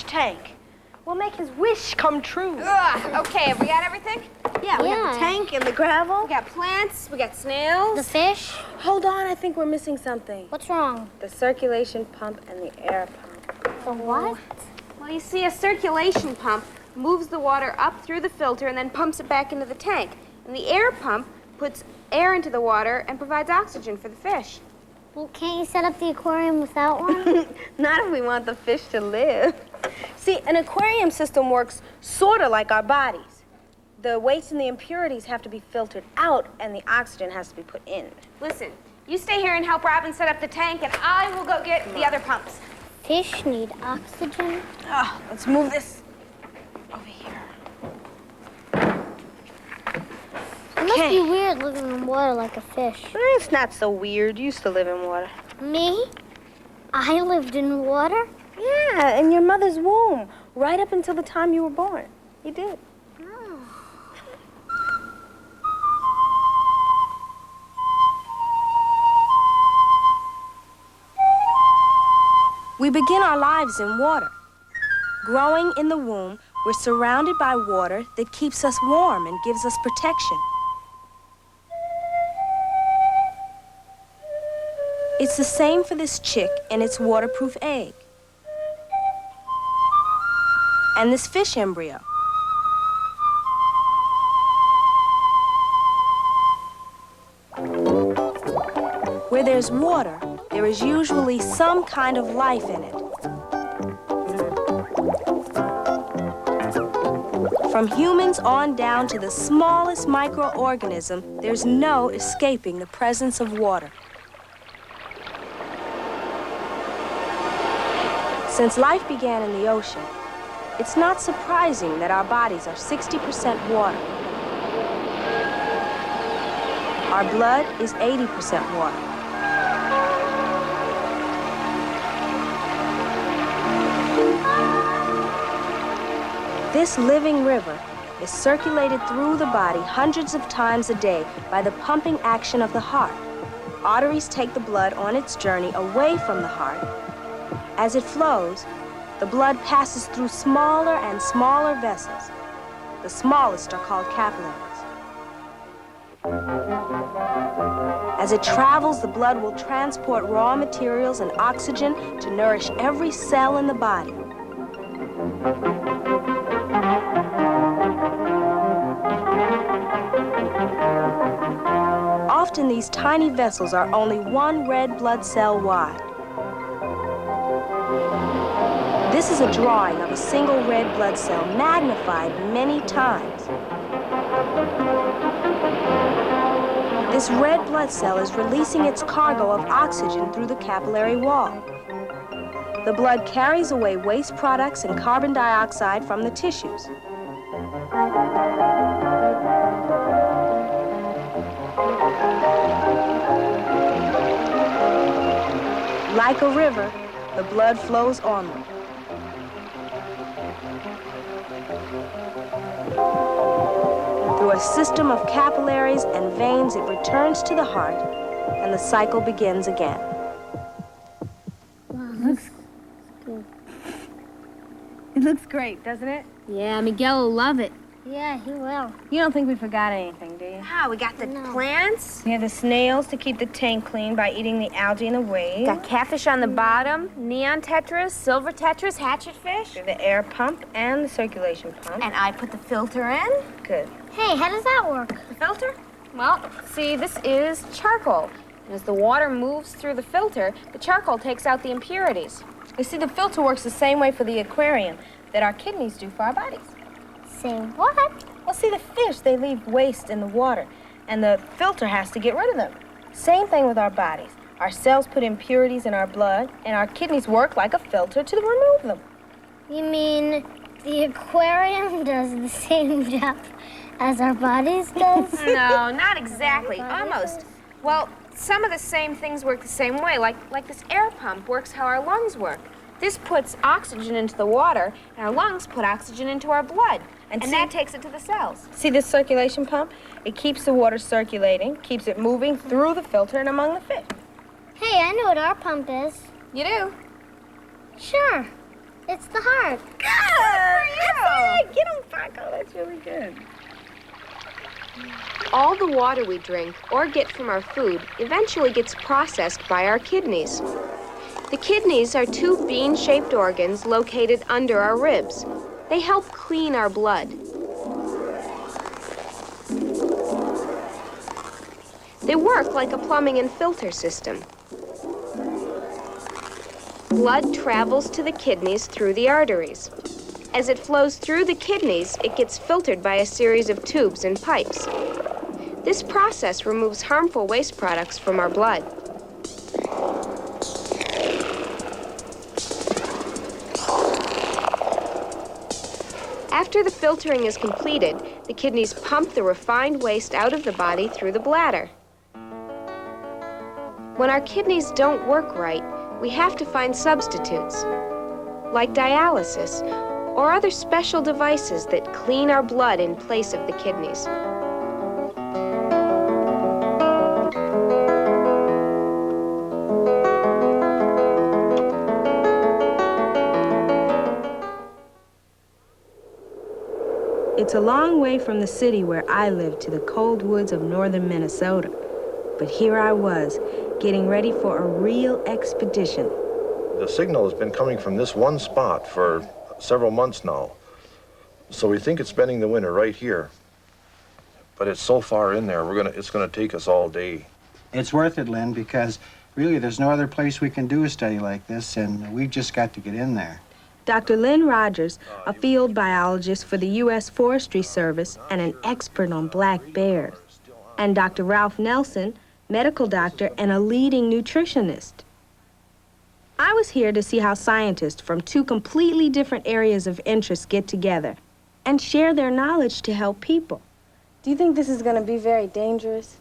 Tank. We'll make his wish come true. Ugh, okay, have we got everything? Yeah, we got the tank and the gravel. We got plants, we got snails. The fish? Hold on, I think we're missing something. What's wrong? The circulation pump and the air pump. The what? Well, you see, a circulation pump moves the water up through the filter and then pumps it back into the tank. And the air pump puts air into the water and provides oxygen for the fish. Well, can't you set up the aquarium without one? Not if we want the fish to live. See, an aquarium system works sort of like our bodies. The waste and the impurities have to be filtered out, and the oxygen has to be put in. Listen, you stay here and help Robin set up the tank, and I will go get the other pumps. Fish need oxygen? Oh, let's move this over here. It must be weird living in water like a fish. It's not so weird. You used to live in water. Me? I lived in water? Yeah, in your mother's womb, right up until the time you were born. You did. Oh. We begin our lives in water. Growing in the womb, we're surrounded by water that keeps us warm and gives us protection. It's the same for this chick and its waterproof egg. And this fish embryo. Where there's water, there is usually some kind of life in it. From humans on down to the smallest microorganism, there's no escaping the presence of water. Since life began in the ocean, it's not surprising that our bodies are 60% water. Our blood is 80% water. This living river is circulated through the body hundreds of times a day by the pumping action of the heart. Arteries take the blood on its journey away from the heart. As it flows, the blood passes through smaller and smaller vessels. The smallest are called capillaries. As it travels, the blood will transport raw materials and oxygen to nourish every cell in the body. Often these tiny vessels are only one red blood cell wide. This is a drawing of a single red blood cell magnified many times. This red blood cell is releasing its cargo of oxygen through the capillary wall. The blood carries away waste products and carbon dioxide from the tissues. Like a river, the blood flows onward. Through a system of capillaries and veins, it returns to the heart, and the cycle begins again. Wow, looks good. It looks great, doesn't it? Yeah, Miguel will love it. Yeah, he will. You don't think we forgot anything, do you? Ah, we got the plants. We have the snails to keep the tank clean by eating the algae in the waves. Got catfish on the bottom, neon tetras, silver tetras, hatchetfish. The air pump and the circulation pump. And I put the filter in. Good. Hey, how does that work? The filter? Well, see, this is charcoal. And as the water moves through the filter, the charcoal takes out the impurities. You see, the filter works the same way for the aquarium that our kidneys do for our bodies. Same what? Well, see, the fish, they leave waste in the water, and the filter has to get rid of them. Same thing with our bodies. Our cells put impurities in our blood, and our kidneys work like a filter to remove them. You mean the aquarium does the same job as our bodies does? No, not exactly. Almost. Well, some of the same things work the same way, like this air pump works how our lungs work. This puts oxygen into the water, and our lungs put oxygen into our blood. And that takes it to the cells. See this circulation pump? It keeps the water circulating, keeps it moving through the filter and among the fish. Hey, I know what our pump is. You do? Sure. It's the heart. Good! Get on, Paco. That's really good. All the water we drink or get from our food eventually gets processed by our kidneys. The kidneys are two bean-shaped organs located under our ribs. They help clean our blood. They work like a plumbing and filter system. Blood travels to the kidneys through the arteries. As it flows through the kidneys, it gets filtered by a series of tubes and pipes. This process removes harmful waste products from our blood. After the filtering is completed, the kidneys pump the refined waste out of the body through the bladder. When our kidneys don't work right, we have to find substitutes, like dialysis or other special devices that clean our blood in place of the kidneys. It's a long way from the city where I live to the cold woods of northern Minnesota. But here I was, getting ready for a real expedition. The signal has been coming from this one spot for several months now. So we think it's spending the winter right here. But it's so far in there, it's gonna take us all day. It's worth it, Lynn, because really there's no other place we can do a study like this, and we've just got to get in there. Dr. Lynn Rogers, a field biologist for the U.S. Forestry Service and an expert on black bears. And Dr. Ralph Nelson, medical doctor and a leading nutritionist. I was here to see how scientists from two completely different areas of interest get together and share their knowledge to help people. Do you think this is going to be very dangerous?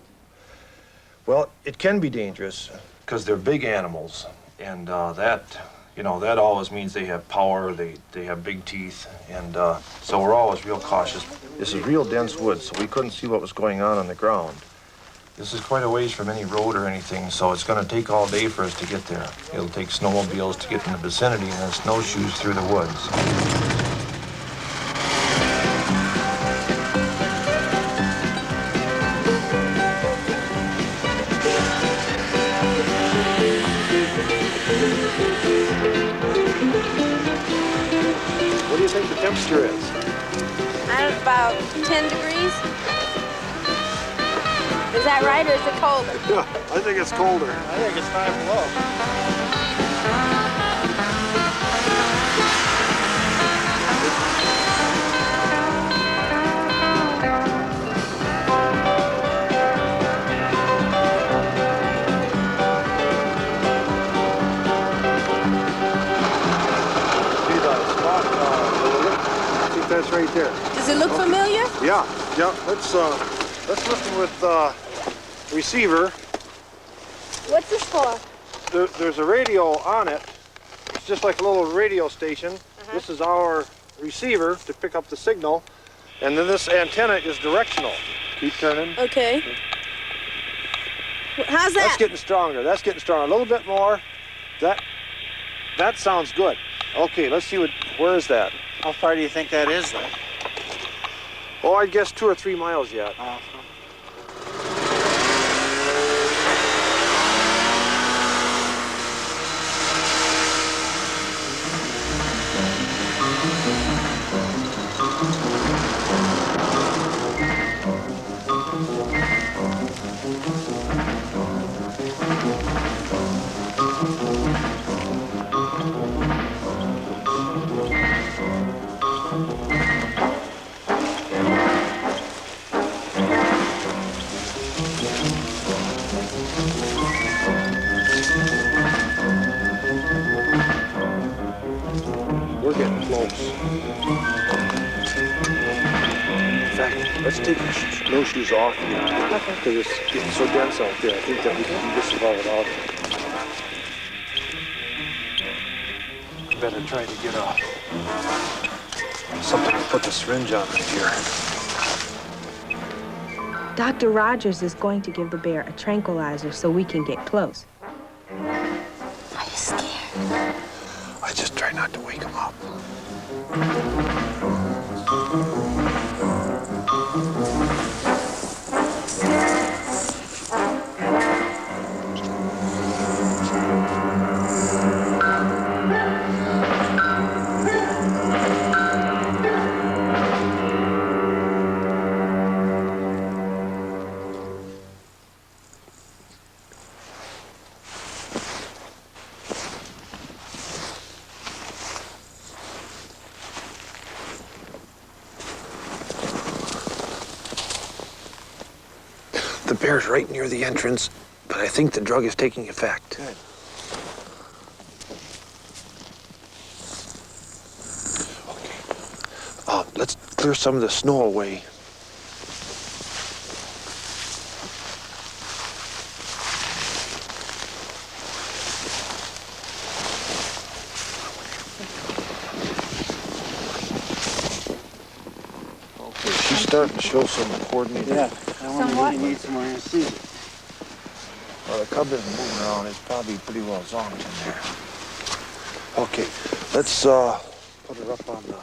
Well, it can be dangerous because they're big animals, and that always means they have power, they have big teeth, and so we're always real cautious. This is real dense woods, so we couldn't see what was going on the ground. This is quite a ways from any road or anything, so it's going to take all day for us to get there. It'll take snowmobiles to get in the vicinity and then snowshoes through the woods. What do you think the temperature is? About 10 degrees. Is that right, or is it colder? Yeah, I think it's colder. I think it's 5 below. See the spot? I think that's right there. Does it look familiar? Yeah. Let's listen with receiver. What's this for? There's a radio on it. It's just like a little radio station. This is our receiver to pick up the signal. And then this antenna is directional. Keep turning. Okay. How's that? That's getting stronger. That's getting stronger. A little bit more. That sounds good. Okay, let's see where is that? How far do you think that is, though? Oh, I guess 2 or 3 miles yet. We're getting close. In fact, let's take the snowshoes off here. Okay. Because it's getting so dense out there. I think that we can just about it out. Better try to get something to put the syringe on right here. Dr. Rogers is going to give the bear a tranquilizer so we can get close. Are you scared? I just try not to wake him up. The bear's right near the entrance, but I think the drug is taking effect. Good. Okay. Let's clear some of the snow away. Okay, she's starting to show some coordinated. Yeah, I wonder Somewhat. if you need some more anesthesia. Well, the cub isn't moving around. It's probably pretty well zonked in there. Okay, let's put her up on the...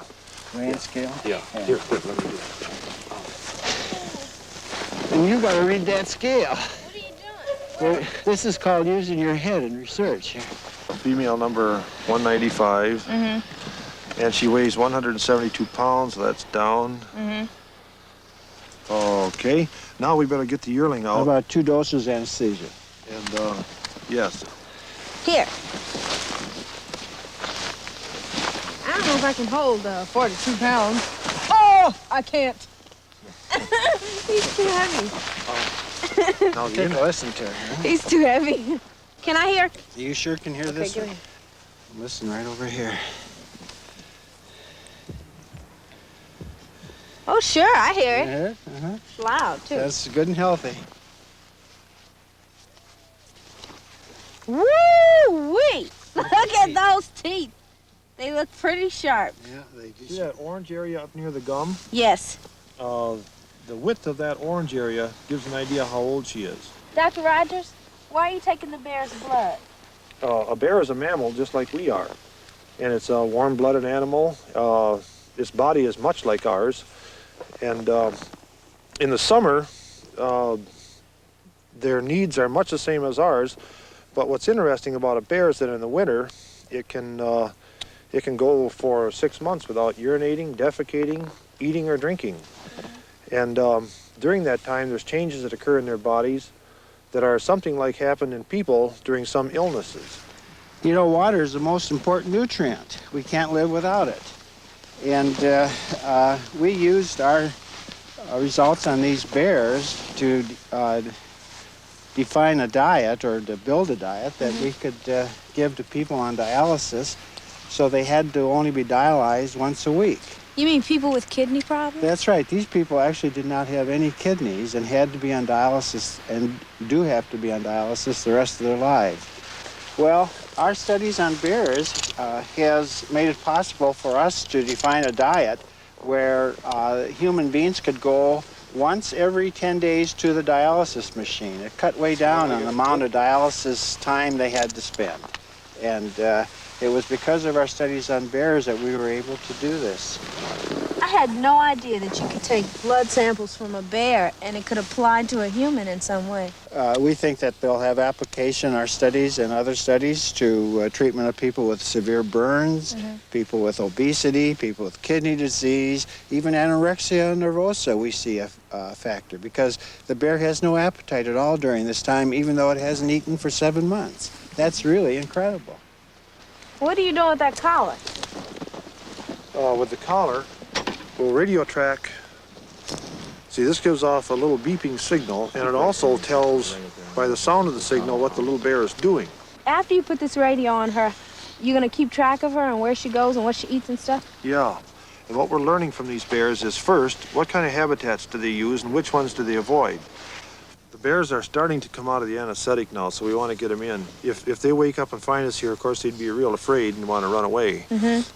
Grand scale? Yeah. Here, let me do it. And you gotta read that scale. What are you doing? Well, this is called using your head in research. Female number 195. Mm-hmm. And she weighs 172 pounds, so that's down. Mm-hmm. Okay, now we better get the yearling How out. about 2 doses anesthesia? And, yes. Here. I don't know if I can hold 42 pounds. Oh, I can't. He's too heavy. Now the Take a yearling. listen to her. Huh? He's too heavy. Can I hear? You sure can hear this? go one? ahead. Listen right over here. Oh, sure, I hear it. Uh-huh. It's loud, too. That's good and healthy. Woo-wee! Look at those teeth. They look pretty sharp. Yeah, they do. See that orange area up near the gum? Yes. The width of that orange area gives an idea how old she is. Dr. Rogers, why are you taking the bear's blood? A bear is a mammal just like we are. And it's a warm-blooded animal. Its body is much like ours. And in the summer, their needs are much the same as ours. But what's interesting about a bear is that in the winter, it can go for 6 months without urinating, defecating, eating, or drinking. And during that time, there's changes that occur in their bodies that are something like happen in people during some illnesses. You know, water is the most important nutrient. We can't live without it. And we used our results on these bears to define a diet, or to build a diet that we could give to people on dialysis, so they had to only be dialyzed once a week. You mean people with kidney problems? That's right. These people actually did not have any kidneys and had to be on dialysis, and do have to be on dialysis the rest of their lives. Well, our studies on bears has made it possible for us to define a diet where human beings could go once every 10 days to the dialysis machine. It cut way down on the amount of dialysis time they had to spend. And it was because of our studies on bears that we were able to do this. I had no idea that you could take blood samples from a bear and it could apply to a human in some way. We think that they'll have application in our studies and other studies to treatment of people with severe burns, people with obesity, people with kidney disease, even anorexia nervosa we see a factor, because the bear has no appetite at all during this time, even though it hasn't eaten for 7 months. That's really incredible. What are you doing with that collar? With the collar, we'll radio track. See, this gives off a little beeping signal, and it also tells by the sound of the signal what the little bear is doing. After you put this radio on her, you gonna keep track of her and where she goes and what she eats and stuff? Yeah, and what we're learning from these bears is, first, what kind of habitats do they use and which ones do they avoid? The bears are starting to come out of the anesthetic now, so we want to get them in. If they wake up and find us here, of course, they'd be real afraid and want to run away.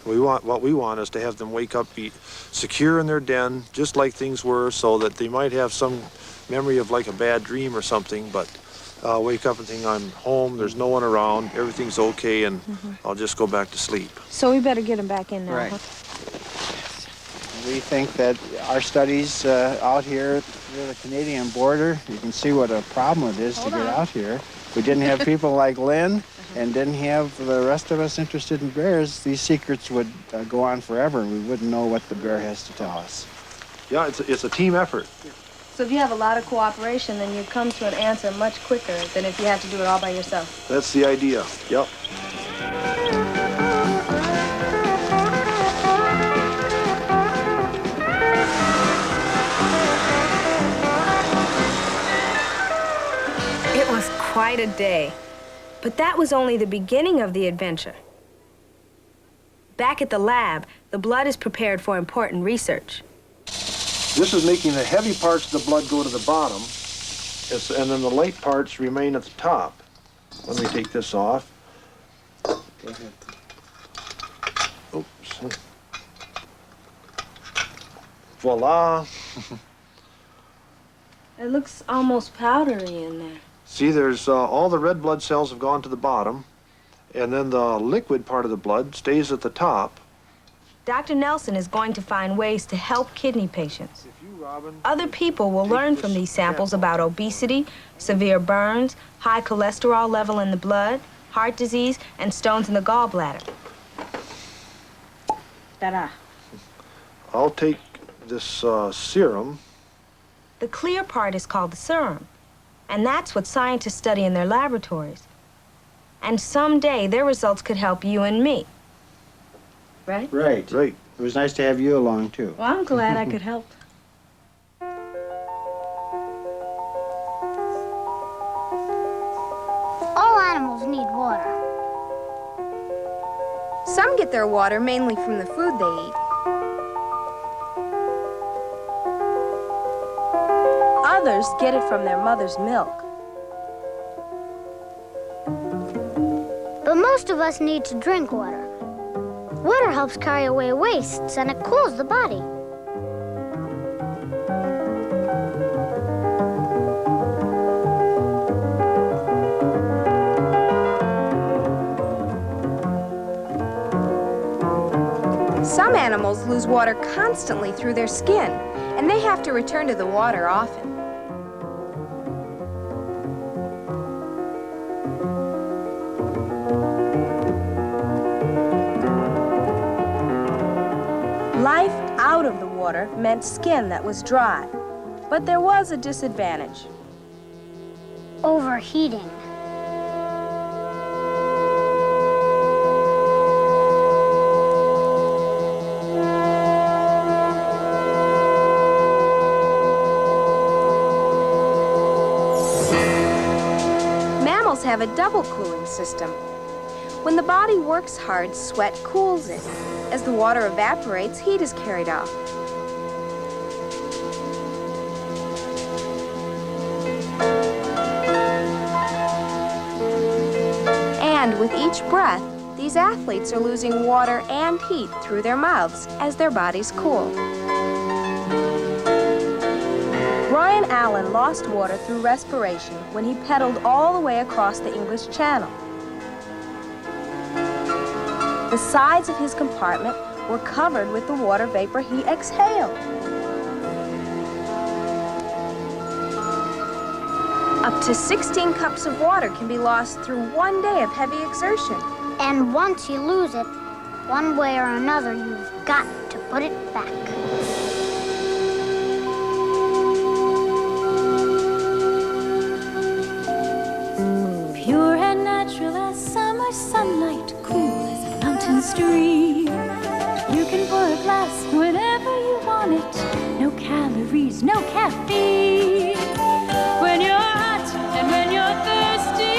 What we want is to have them wake up, be secure in their den, just like things were, so that they might have some memory of like a bad dream or something, but wake up and think, I'm home, there's no one around, everything's okay, and I'll just go back to sleep. So we better get them back in now. Right. Huh? We think that our studies out here near the Canadian border, you can see what a problem it is to get out here. If we didn't have people like Lynn and didn't have the rest of us interested in bears, these secrets would go on forever and we wouldn't know what the bear has to tell us. Yeah, it's a team effort. So if you have a lot of cooperation, then you come to an answer much quicker than if you have to do it all by yourself. That's the idea, yep. It was quite a day, but that was only the beginning of the adventure. Back at the lab, the blood is prepared for important research. This is making the heavy parts of the blood go to the bottom, and then the light parts remain at the top. Let me take this off. Oops. Voila. It looks almost powdery in there. See, there's all the red blood cells have gone to the bottom, and then the liquid part of the blood stays at the top. Dr. Nelson is going to find ways to help kidney patients. Other people will learn from these samples about obesity, severe burns, high cholesterol level in the blood, heart disease, and stones in the gallbladder. Ta-da. I'll take this serum. The clear part is called the serum, and that's what scientists study in their laboratories. And someday their results could help you and me. Right? Right. Right. It was nice to have you along, too. Well, I'm glad I could help. All animals need water. Some get their water mainly from the food they eat. Others get it from their mother's milk. But most of us need to drink water. Water helps carry away wastes and it cools the body. Some animals lose water constantly through their skin, and they have to return to the water often. Life out of the water meant skin that was dry, but there was a disadvantage. Overheating. Mammals have a double cooling system. When the body works hard, sweat cools it. As the water evaporates, heat is carried off. And with each breath, these athletes are losing water and heat through their mouths as their bodies cool. Brian Allen lost water through respiration when he pedaled all the way across the English Channel. The sides of his compartment were covered with the water vapor he exhaled. Up to 16 cups of water can be lost through 1 day of heavy exertion. And once you lose it, one way or another, you've got to put it back. Pure and natural as summer sunlight, cool as a mountain stream. You can pour a glass whenever you want it. No calories, no caffeine. When you're hot and when you're thirsty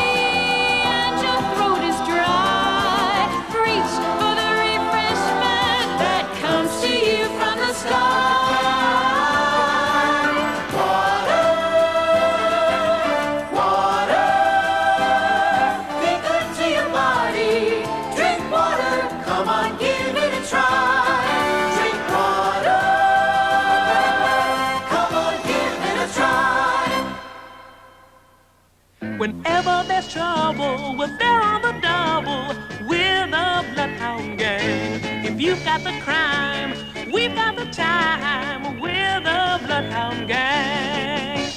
and your throat is dry, reach for the refreshment that comes to you from the sky. Whenever there's trouble, we're there on the double. We're the Bloodhound Gang. If you've got the crime, we've got the time. We're the Bloodhound Gang.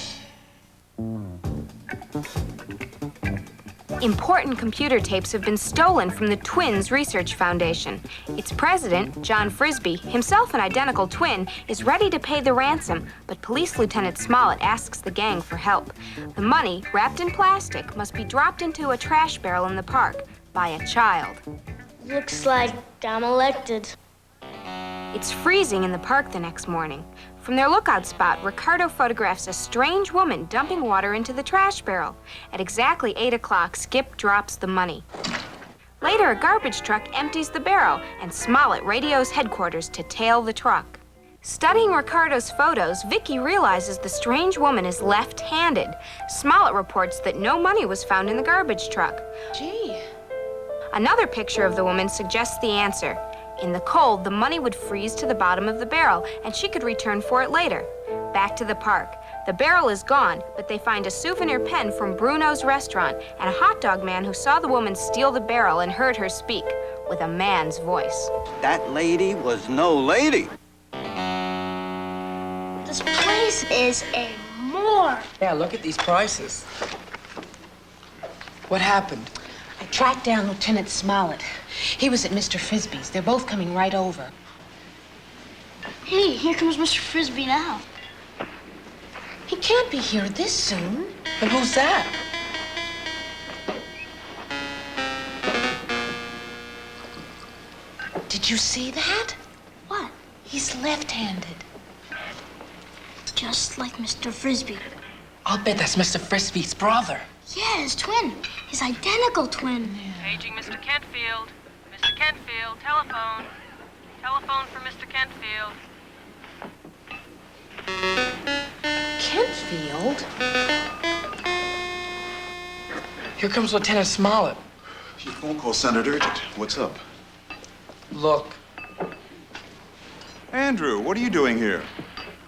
Important computer tapes have been stolen from the Twins Research Foundation. Its president, John Frisbee, himself an identical twin, is ready to pay the ransom, but Police Lieutenant Smollett asks the gang for help. The money, wrapped in plastic, must be dropped into a trash barrel in the park by a child. Looks like I'm elected. It's freezing in the park the next morning. From their lookout spot, Ricardo photographs a strange woman dumping water into the trash barrel. At exactly 8 o'clock, Skip drops the money. Later, a garbage truck empties the barrel, and Smollett radios headquarters to tail the truck. Studying Ricardo's photos, Vicky realizes the strange woman is left-handed. Smollett reports that no money was found in the garbage truck. Gee. Another picture of the woman suggests the answer. In the cold, the money would freeze to the bottom of the barrel, and she could return for it later. Back to the park. The barrel is gone, but they find a souvenir pen from Bruno's restaurant and a hot dog man who saw the woman steal the barrel and heard her speak with a man's voice. That lady was no lady. This place is a morgue. Yeah, look at these prices. What happened? I tracked down Lieutenant Smollett. He was at Mr. Frisbee's. They're both coming right over. Hey, here comes Mr. Frisbee now. He can't be here this soon. And who's that? Did you see that? What? He's left-handed. Just like Mr. Frisbee. I'll bet that's Mr. Frisbee's brother. Yeah, his twin. His identical twin. Paging Mr. Kentfield. Mr. Kentfield, telephone. Telephone for Mr. Kentfield. Kentfield? Here comes Lieutenant Smollett. Your phone call sounded urgent. What's up? Look. Andrew, what are you doing here?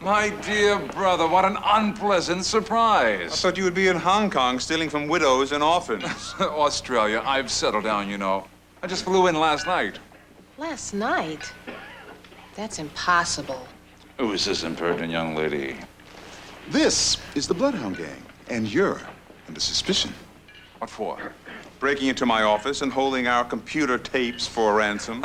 My dear brother, what an unpleasant surprise. I thought you would be in Hong Kong stealing from widows and orphans. Australia, I've settled down, you know. I just flew in last night. Last night? That's impossible. Who is this impertinent young lady? This is the Bloodhound Gang, and you're under suspicion. What for? Breaking into my office and holding our computer tapes for ransom.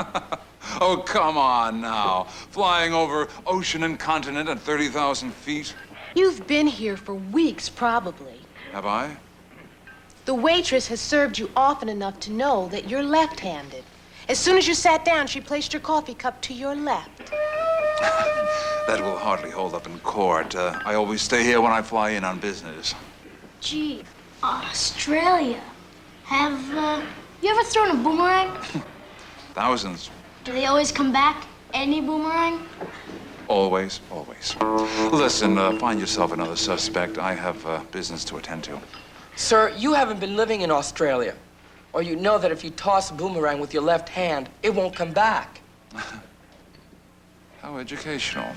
Oh, come on now. Flying over ocean and continent at 30,000 feet. You've been here for weeks, probably. Have I? The waitress has served you often enough to know that you're left-handed. As soon as you sat down, she placed your coffee cup to your left. That will hardly hold up in court. I always stay here when I fly in on business. Gee, Australia. Have you ever thrown a boomerang? Thousands. Do they always come back? Any boomerang? Always, always. Listen, find yourself another suspect. I have business to attend to. Sir, you haven't been living in Australia. Or you know that if you toss a boomerang with your left hand, it won't come back. How educational.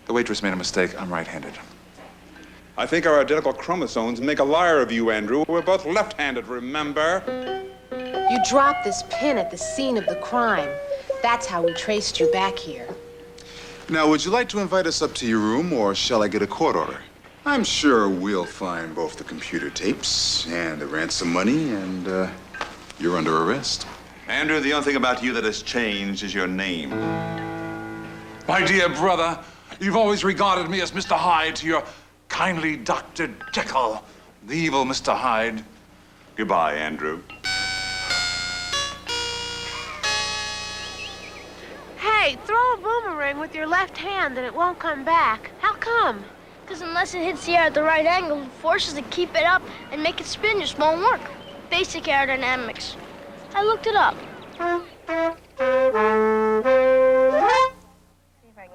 The waitress made a mistake. I'm right-handed. I think our identical chromosomes make a liar of you, Andrew. We're both left-handed, remember? You dropped this pin at the scene of the crime. That's how we traced you back here. Now, would you like to invite us up to your room, or shall I get a court order? I'm sure we'll find both the computer tapes and the ransom money, and you're under arrest. Andrew, the only thing about you that has changed is your name. My dear brother, you've always regarded me as Mr. Hyde to your kindly Dr. Jekyll, the evil Mr. Hyde. Goodbye, Andrew. Hey, throw a boomerang with your left hand and it won't come back. How come? Because unless it hits the air at the right angle, the forces that keep it up and make it spin just won't work. Basic aerodynamics. I looked it up.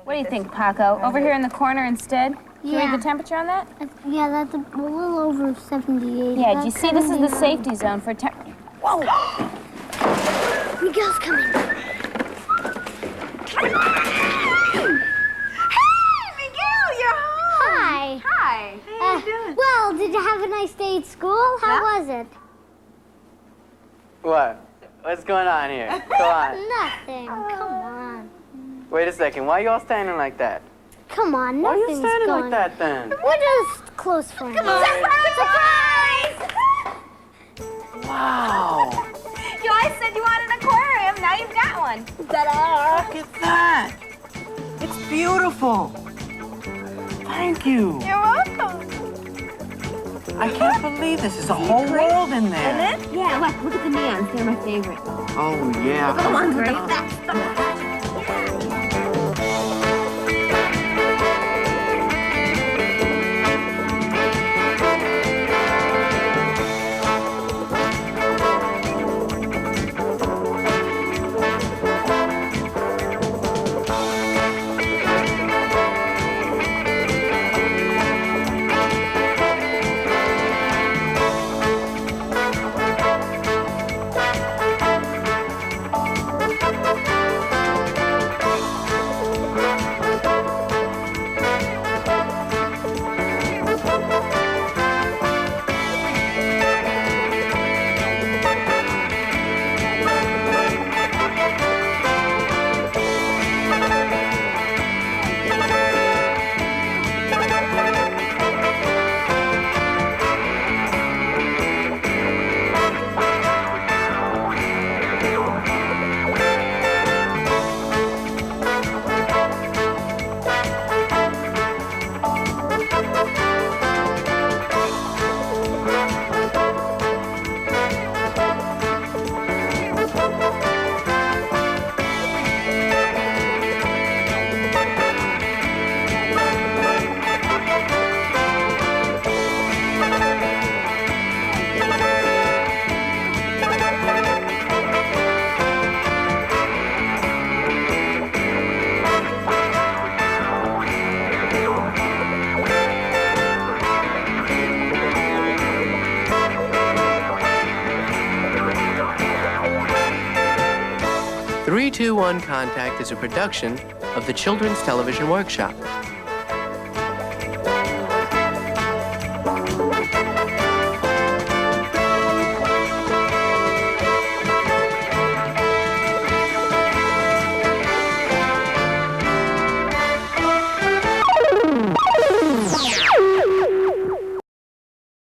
What do you think, Paco? Over here in the corner instead? Can you Yeah. read the temperature on that? Yeah, that's a little over 78. Yeah, do you see this is the safety zone for Whoa! Miguel's coming. Hey, Miguel, you're home! Hi. Hi. How you doing? Well, did you have a nice day at school? How was it? What? What's going on here? Come on. Nothing. Come on. Wait a second. Why are you all standing like that? Come on, Why are nothing's you standing going like that then? We're just close friends. Come on. Surprise! Wow. You always said you wanted an aquarium. Now you've got one. Ta-da! Look at that. It's beautiful. Thank you. You're welcome. I can't believe this. There's a whole world in there. Isn't it? Yeah, look at the neons. They're my favorite. Oh, yeah. The ones with the One Contact is a production of the Children's Television Workshop.